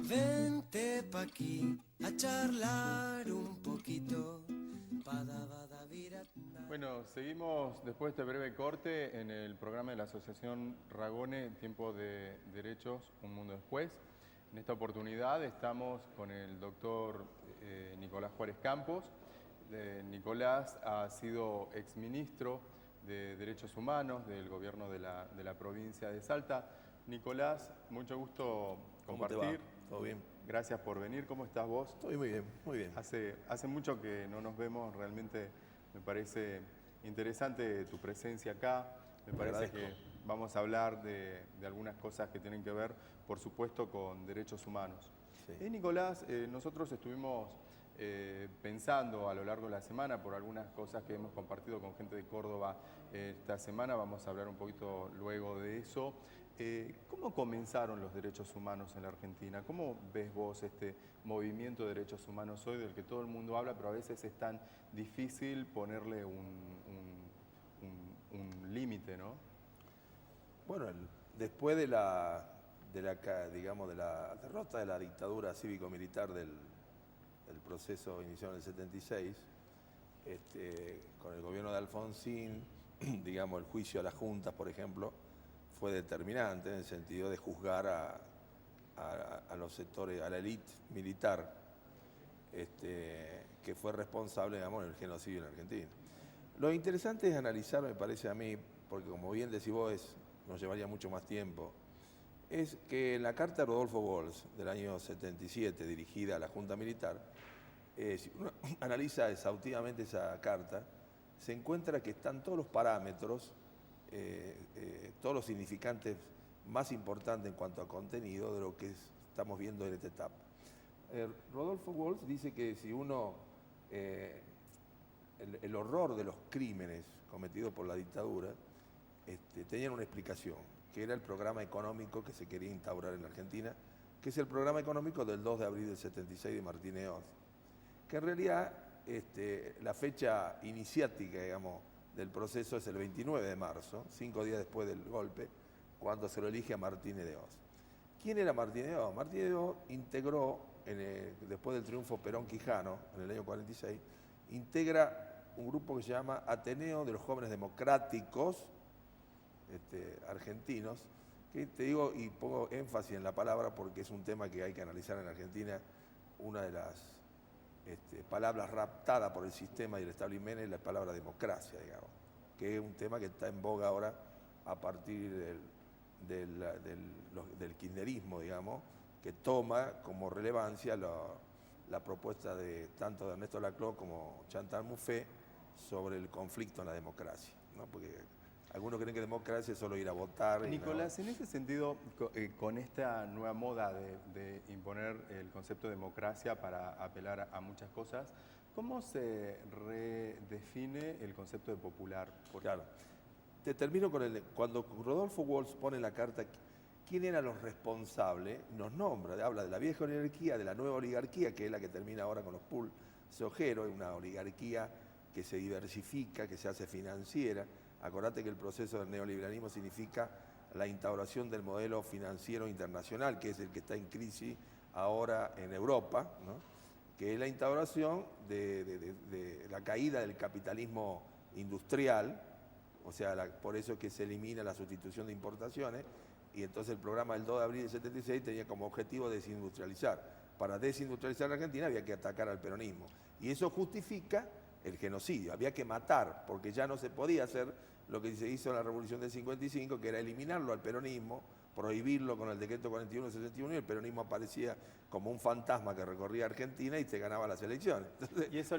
Vente pa' aquí a charlar un poquito. Bueno, seguimos después de este breve corte en el programa de la Asociación Ragone, Tiempo de Derechos, Un Mundo Después. En esta oportunidad estamos con el doctor Nicolás Juárez Campos. Nicolás ha sido exministro de Derechos Humanos del gobierno de la provincia de Salta. Nicolás, mucho gusto compartir. ¿Cómo te va? ¿Todo bien? Gracias por venir. ¿Cómo estás vos? Estoy muy bien, muy bien. Hace mucho que no nos vemos, realmente me parece interesante tu presencia acá. Me parece que vamos a hablar de algunas cosas que tienen que ver, por supuesto, con derechos humanos. Sí. Nicolás, nosotros estuvimos pensando a lo largo de la semana por algunas cosas que hemos compartido con gente de Córdoba esta semana. Vamos a hablar un poquito luego de eso. ¿Cómo comenzaron los derechos humanos en la Argentina? ¿Cómo ves vos este movimiento de derechos humanos hoy del que todo el mundo habla, pero a veces es tan difícil ponerle un límite, ¿no? Bueno, después de la derrota de la dictadura cívico-militar del proceso iniciado en el 76, con el gobierno de Alfonsín, digamos, el juicio a las juntas, por ejemplo, fue determinante en el sentido de juzgar a los sectores, a la élite militar, que fue responsable, digamos, del genocidio en Argentina. Lo interesante es analizar, me parece a mí, porque como bien decís vos, nos llevaría mucho más tiempo, es que en la carta de Rodolfo Walsh del año 77, dirigida a la Junta Militar, si uno analiza exhaustivamente esa carta, se encuentra que están todos los parámetros, todos los significantes más importantes en cuanto a contenido de lo que estamos viendo en esta etapa. Rodolfo Walsh dice que si uno, el horror de los crímenes cometidos por la dictadura, tenían una explicación, que era el programa económico que se quería instaurar en la Argentina, que es el programa económico del 2 de abril del 76 de Martínez Oz, que en realidad la fecha iniciática, digamos, del proceso es el 29 de marzo, 5 días después del golpe, cuando se lo elige a Martínez de Oz. ¿Quién era Martínez de Oz? Martínez de Oz integró, después del triunfo Perón-Quijano, en el año 46, integra un grupo que se llama Ateneo de los Jóvenes Democráticos Argentinos, que te digo y pongo énfasis en la palabra porque es un tema que hay que analizar en Argentina. Una de las palabras raptadas por el sistema y el establishment es la palabra democracia, digamos, que es un tema que está en boga ahora a partir del kirchnerismo, digamos, que toma como relevancia la propuesta de tanto de Ernesto Laclau como Chantal Mouffe sobre el conflicto en la democracia, ¿no? Porque algunos creen que democracia es solo ir a votar. Nicolás, en ese sentido, con esta nueva moda de imponer el concepto de democracia para apelar a muchas cosas, ¿cómo se redefine el concepto de popular? Claro. Te termino con cuando Rodolfo Walsh pone en la carta quién eran los responsables, nos nombra, habla de la vieja oligarquía, de la nueva oligarquía, que es la que termina ahora con los pools sojeros, una oligarquía que se diversifica, que se hace financiera. Acordate que el proceso del neoliberalismo significa la instauración del modelo financiero internacional, que es el que está en crisis ahora en Europa, ¿no? Que es la instauración de la caída del capitalismo industrial, o sea, por eso es que se elimina la sustitución de importaciones, y entonces el programa del 2 de abril del 76 tenía como objetivo desindustrializar. Para desindustrializar la Argentina había que atacar al peronismo, y eso justifica el genocidio, había que matar, porque ya no se podía hacer lo que se hizo en la Revolución del 55, que era eliminarlo al peronismo, prohibirlo con el decreto 41-61, y el peronismo aparecía como un fantasma que recorría Argentina y te ganaba las elecciones. Entonces, ¿Y esa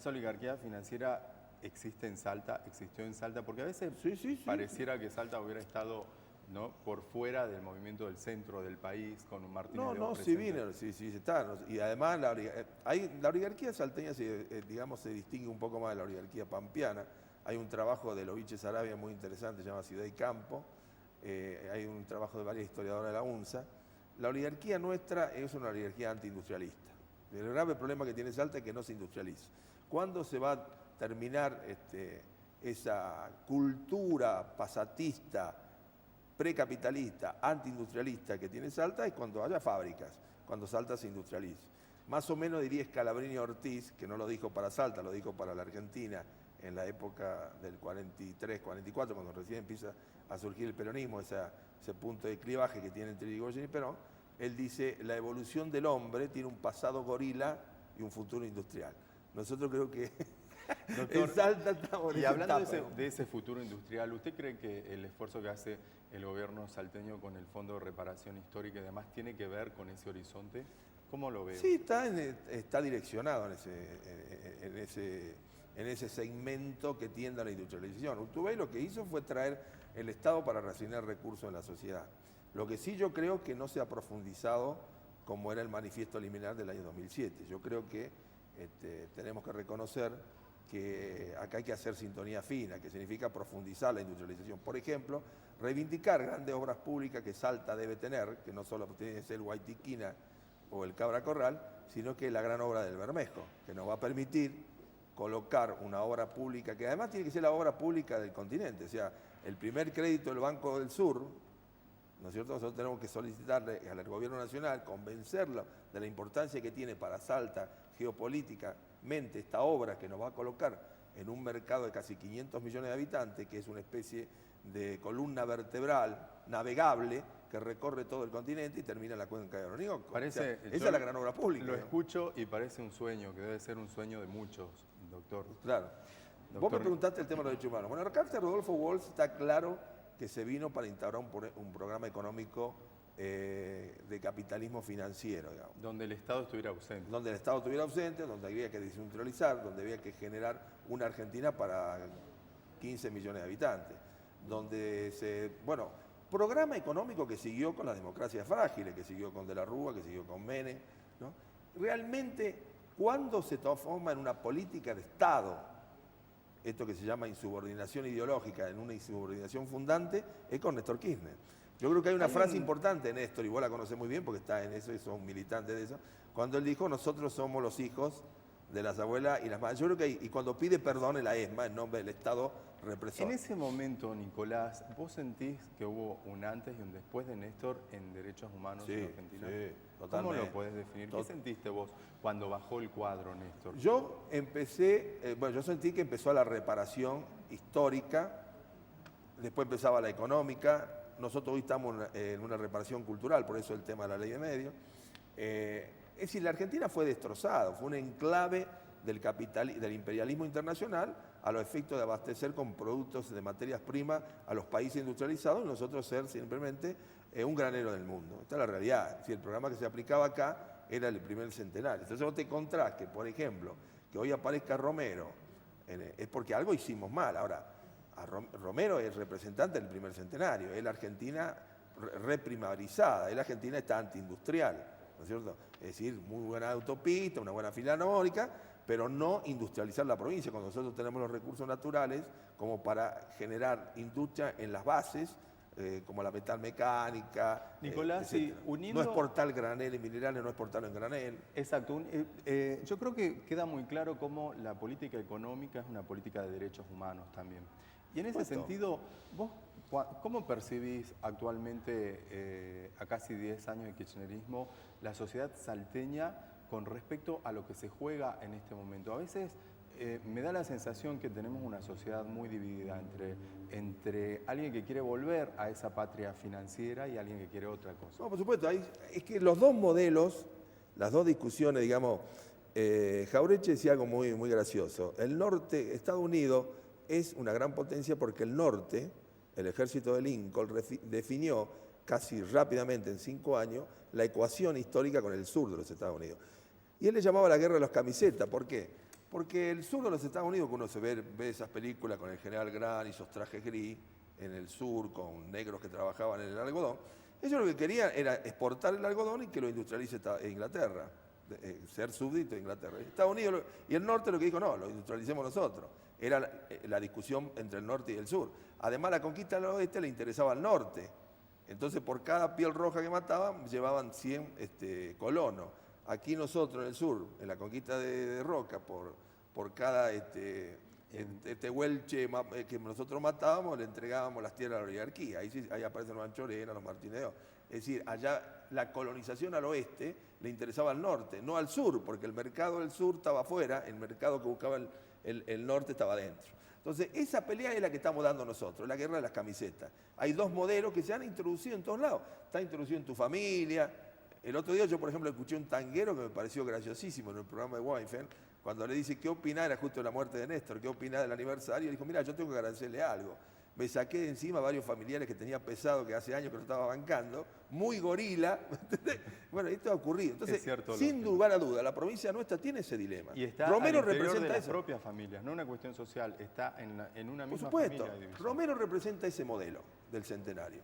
oligarquía financiera existió en Salta? Porque a veces pareciera que Salta hubiera estado, ¿no?, por fuera del movimiento del centro del país, con un Martínez de Oz presente. Sí está. Y además la oligarquía salteña digamos, se distingue un poco más de la oligarquía pampeana. Hay un trabajo de Lovich Sarabia muy interesante, se llama Ciudad y Campo. Hay un trabajo de varias historiadoras de la UNSA. La oligarquía nuestra es una oligarquía antiindustrialista. El grave problema que tiene Salta es que no se industrializa. ¿Cuándo se va a terminar esa cultura pasatista precapitalista, antiindustrialista que tiene Salta es cuando haya fábricas, cuando Salta se industrialice. Más o menos diría Scalabrini Ortiz, que no lo dijo para Salta, lo dijo para la Argentina en la época del 43, 44, cuando recién empieza a surgir el peronismo, ese punto de clivaje que tiene entre Irigoyen y Perón. Él dice, la evolución del hombre tiene un pasado gorila y un futuro industrial. Nosotros creo que Doctor, en Salta estamos en y esa hablando etapa, de ese futuro industrial, ¿usted cree que el esfuerzo que hace el gobierno salteño con el Fondo de Reparación Histórica y demás tiene que ver con ese horizonte? ¿Cómo lo ve? Sí, está direccionado en ese segmento que tiende a la industrialización. Urtubey lo que hizo fue traer el Estado para reasignar recursos en la sociedad. Lo que sí yo creo que no se ha profundizado como era el manifiesto liminar del año 2007. Yo creo que tenemos que reconocer que acá hay que hacer sintonía fina, que significa profundizar la industrialización. Por ejemplo, reivindicar grandes obras públicas que Salta debe tener, que no solo tiene que ser el Guaytiquina o el Cabra Corral, sino que la gran obra del Bermejo, que nos va a permitir colocar una obra pública, que además tiene que ser la obra pública del continente. O sea, el primer crédito del Banco del Sur, ¿no es cierto? Nosotros tenemos que solicitarle al gobierno nacional, convencerlo de la importancia que tiene para Salta geopolíticamente esta obra que nos va a colocar en un mercado de casi 500 millones de habitantes, que es una especie de columna vertebral navegable que recorre todo el continente y termina en la cuenca de Orinoco. Parece, o sea, esa es la gran obra pública. Lo escucho y parece un sueño, que debe ser un sueño de muchos, doctor. Claro. Vos me preguntaste el tema de los derechos humanos. Bueno, la carta de Rodolfo Walsh está claro que se vino para instaurar un programa económico de capitalismo financiero, digamos. Donde el Estado estuviera ausente. Donde el Estado estuviera ausente, donde había que desindustrializar, donde había que generar una Argentina para 15 millones de habitantes. Programa económico que siguió con las democracias frágiles, que siguió con De la Rúa, que siguió con Menem, ¿no? Realmente, cuando se transforma en una política de Estado, esto que se llama insubordinación ideológica, en una insubordinación fundante, es con Néstor Kirchner. Yo creo que hay una frase importante de Néstor, y vos la conocés muy bien porque está en eso y sos un militante de eso, cuando él dijo, nosotros somos los hijos de las abuelas y las madres. Yo creo que y cuando pide perdón en la ESMA, en nombre del Estado represor. En ese momento, Nicolás, ¿vos sentís que hubo un antes y un después de Néstor en derechos humanos en Argentina? Sí, ¿Cómo totalmente. lo podés definir? ¿Qué sentiste vos cuando bajó el cuadro, Néstor? Yo yo sentí que empezó la reparación histórica, después empezaba la económica, nosotros hoy estamos en una reparación cultural, por eso el tema de la ley de medios. Es decir, la Argentina fue destrozada, fue un enclave del imperialismo internacional a los efectos de abastecer con productos de materias primas a los países industrializados y nosotros ser simplemente un granero del mundo. Esta es la realidad. Si el programa que se aplicaba acá era el primer centenario. Entonces vos te encontrás que, por ejemplo, que hoy aparezca Romero, es porque algo hicimos mal. Ahora, Romero es representante del primer centenario, es la Argentina reprimarizada, es la Argentina está antiindustrial, ¿no es cierto? Es decir, muy buena autopista, una buena filarmónica, pero no industrializar la provincia, cuando nosotros tenemos los recursos naturales como para generar industria en las bases, como la metalmecánica, Nicolás, etcétera. y uniendo... No exportar granel y minerales, no exportarlo en granel. Exacto. Yo creo que queda muy claro cómo la política económica es una política de derechos humanos también. Y en ese sentido, ¿vos cómo percibís actualmente, a casi 10 años de kirchnerismo, la sociedad salteña con respecto a lo que se juega en este momento? A veces me da la sensación que tenemos una sociedad muy dividida entre alguien que quiere volver a esa patria financiera y alguien que quiere otra cosa. No, por supuesto, es que los dos modelos, las dos discusiones, digamos, Jauretche decía algo muy, muy gracioso. El norte, Estados Unidos, es una gran potencia porque el norte, el ejército de Lincoln, definió casi rápidamente en 5 años la ecuación histórica con el sur de los Estados Unidos. Y él le llamaba la guerra de los camisetas. ¿Por qué? Porque el sur de los Estados Unidos, que uno se ve esas películas con el general Grant y esos trajes gris en el sur, con negros que trabajaban en el algodón, ellos lo que querían era exportar el algodón y que lo industrialice Inglaterra, ser súbdito de Inglaterra. Estados Unidos y el norte lo que dijo, no, lo industrialicemos nosotros. Era la discusión entre el norte y el sur. Además, la conquista del oeste le interesaba al norte. Entonces, por cada piel roja que mataban, llevaban 100 colonos. Aquí nosotros en el sur, en la conquista de Roca, por cada Tehuelche que nosotros matábamos, le entregábamos las tierras a la oligarquía. Ahí aparecen los Anchorena, los Martínez de Oz. Es decir, allá la colonización al oeste le interesaba al norte, no al sur, porque el mercado del sur estaba afuera, el mercado que buscaba el norte estaba adentro. Entonces, esa pelea es la que estamos dando nosotros, la guerra de las camisetas. Hay dos modelos que se han introducido en todos lados. Está introducido en tu familia. El otro día yo, por ejemplo, escuché un tanguero que me pareció graciosísimo en el programa de Weinfeld, cuando le dice qué opina, era justo de la muerte de Néstor, qué opina del aniversario, y dijo, mira, yo tengo que agradecerle algo. Me saqué de encima varios familiares que tenía pesado, que hace años que lo estaba bancando, muy gorila. Bueno, esto ha ocurrido. Entonces, sin lugar a duda, la provincia nuestra tiene ese dilema. Y está Romero al interior representa de las eso. propias familias, no una cuestión social, está en una misma Por supuesto, familia. Romero representa ese modelo del centenario.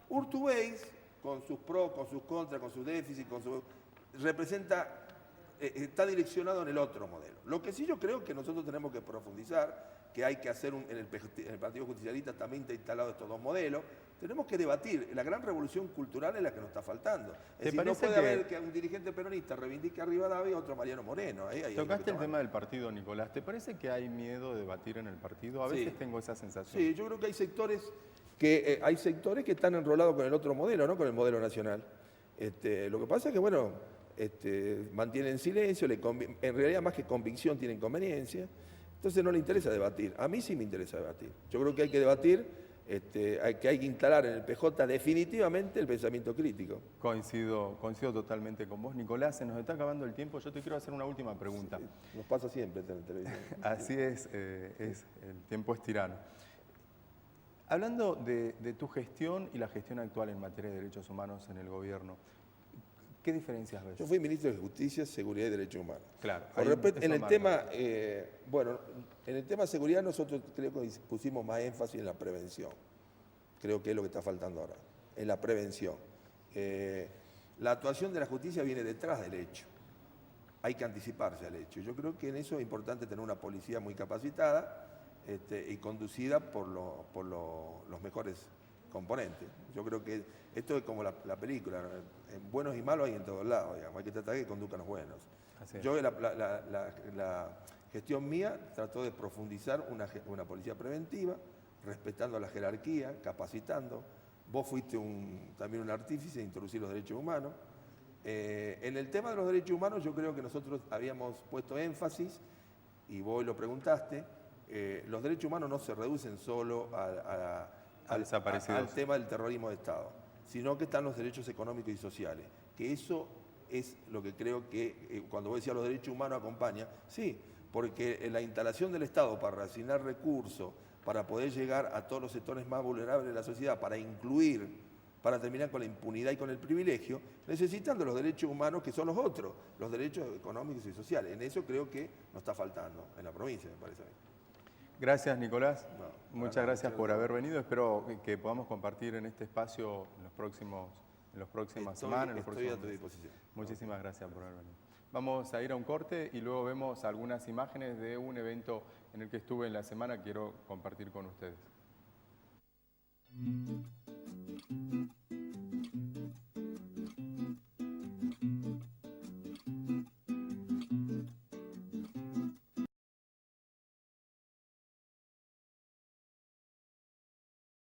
Urtubey, con sus pros, con sus contras, con sus déficits, representa, está direccionado en el otro modelo. Lo que sí yo creo que nosotros tenemos que profundizar, que hay que hacer en el Partido Justicialista también está instalado estos dos modelos. Tenemos que debatir. La gran revolución cultural es la que nos está faltando. Es decir, no puede haber que un dirigente peronista reivindique a Rivadavia y otro Mariano Moreno. Tocaste el tema del partido, Nicolás. ¿Te parece que hay miedo de debatir en el partido? A veces tengo esa sensación. Sí, yo creo que hay sectores que están enrolados con el otro modelo, no con el modelo nacional. Lo que pasa es que, bueno, mantienen silencio, en realidad más que convicción tienen conveniencia. Entonces no le interesa debatir. A mí sí me interesa debatir. Yo creo que hay que debatir, que hay que instalar en el PJ definitivamente el pensamiento crítico. Coincido totalmente con vos. Nicolás, se nos está acabando el tiempo. Yo te quiero hacer una última pregunta. Sí, nos pasa siempre en la televisión. Así es, el tiempo es tirano. Hablando de tu gestión y la gestión actual en materia de derechos humanos en el gobierno, ¿qué diferencias ves? Yo fui ministro de Justicia, Seguridad y Derechos Humanos. Claro. En el tema, en el tema seguridad nosotros creo que pusimos más énfasis en la prevención. Creo que es lo que está faltando ahora, en la prevención. La actuación de la justicia viene detrás del hecho. Hay que anticiparse al hecho. Yo creo que en eso es importante tener una policía muy capacitada y conducida por los mejores componentes. Yo creo que esto es como la película, buenos y malos hay en todos lados, digamos. Hay que tratar de que conduzcan los buenos. Yo, la gestión mía trató de profundizar una policía preventiva, respetando la jerarquía, capacitando. Vos fuiste también un artífice de introducir los derechos humanos. En el tema de los derechos humanos yo creo que nosotros habíamos puesto énfasis, y vos lo preguntaste, los derechos humanos no se reducen solo al tema del terrorismo de Estado, sino que están los derechos económicos y sociales, que eso es lo que creo que cuando vos decías los derechos humanos acompaña, sí, porque la instalación del Estado para reasignar recursos, para poder llegar a todos los sectores más vulnerables de la sociedad, para incluir, para terminar con la impunidad y con el privilegio, necesitan de los derechos humanos que son los otros, los derechos económicos y sociales. En eso creo que nos está faltando en la provincia, me parece a mí. Gracias, Nicolás. Muchas gracias por haber venido. Espero que podamos compartir en este espacio en las próximas semanas. Estoy a tu disposición. Muchísimas gracias por haber venido. Vamos a ir a un corte y luego vemos algunas imágenes de un evento en el que estuve en la semana que quiero compartir con ustedes.